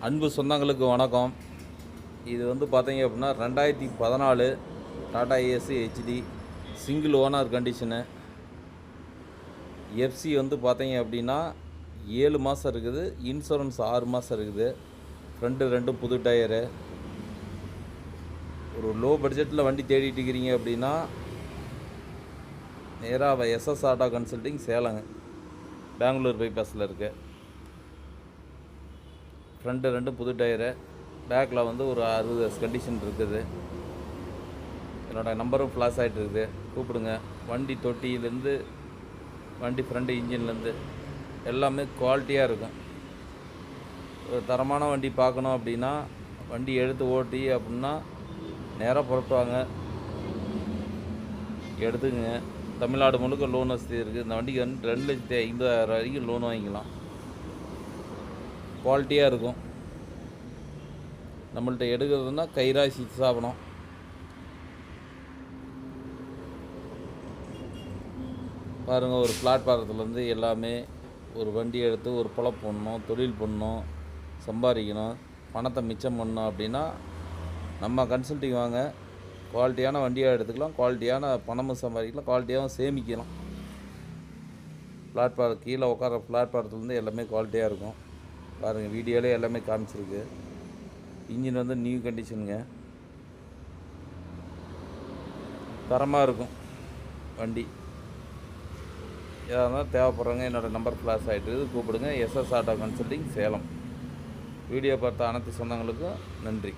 அன்பு சொந்தங்களுக்கு வணக்கம். இது வந்து பார்த்தீங்க அப்படின்னா 2014 Tata AC HD single owner condition. FC வந்து பார்த்தீங்க அப்படின்னா 7 மாதம் இருக்குது, இன்சூரன்ஸ் 6 மாதம் இருக்குது. ஃப்ரண்ட்டு 2 புது டயரு. ஒரு லோ பட்ஜெட்டில் வண்டி தேடிட்டு இருக்கிறீங்க அப்படின்னா நேராக எஸ்எஸ் ஆட்டோ கன்சல்டிங் சேலங்க, பெங்களூர் பைபாஸில் இருக்கு. ஃப்ரண்ட்டு 2 புது டயரு, பேக்கில் வந்து ஒரு 60 கண்டிஷன் இருக்குது. என்னோடய நம்பரும் ஃப்ளாஷ் ஆகிட்டு இருக்குது, கூப்பிடுங்க. வண்டி தொட்டியிலேருந்து வண்டி ஃப்ரண்ட் இன்ஜின்லேருந்து எல்லாமே குவாலிட்டியாக இருக்கும். ஒரு தரமான வண்டி பார்க்கணும் அப்படின்னா, வண்டி எடுத்து ஓட்டி அப்படின்னா நேராக புறட்டுவாங்க, எடுத்துக்கங்க. தமிழ்நாடு முழுக்க லோன் வசதி இருக்குது. இந்த வண்டிக்கு வந்து 2,50,000 வரைக்கும் லோன் வாங்கிக்கலாம். குவாலிட்டியாக இருக்கும். நம்மள்ட்ட எடுக்கிறதுனா கைராசி சாப்பிடும். பாருங்கள், ஒரு பிளாட்பாரத்துலேருந்து எல்லாமே. ஒரு வண்டி எடுத்து ஒரு பொழப்பு பண்ணணும், தொழில் பண்ணணும், சம்பாதிக்கணும், பணத்தை மிச்சம் பண்ணணும் அப்படின்னா நம்ம கன்சல்டிங் வாங்க. குவாலிட்டியான வண்டியாக எடுத்துக்கலாம், குவாலிட்டியான பணமும் சம்பாதிக்கலாம், குவாலிட்டியாகவும் சேமிக்கலாம். பிளாட்பாரம் கீழே உட்கார பிளாட்பாரத்துலேருந்து எல்லாமே குவாலிட்டியாக இருக்கும். பாருங்கள், வீடியோவிலே எல்லாமே காமிச்சிருக்கு. இன்ஜின் வந்து நியூ கண்டிஷனுங்க, தரமாக இருக்கும் வண்டி. எதாக இருந்தாலும் தேவைப்படுறவங்க என்னோடய நம்பர் ஃப்ளாஷ் ஆகிட்டு கூப்பிடுங்க. SS auto consulting Salem. Video பார்த்த அனைத்து சொந்தங்களுக்கும் நன்றி.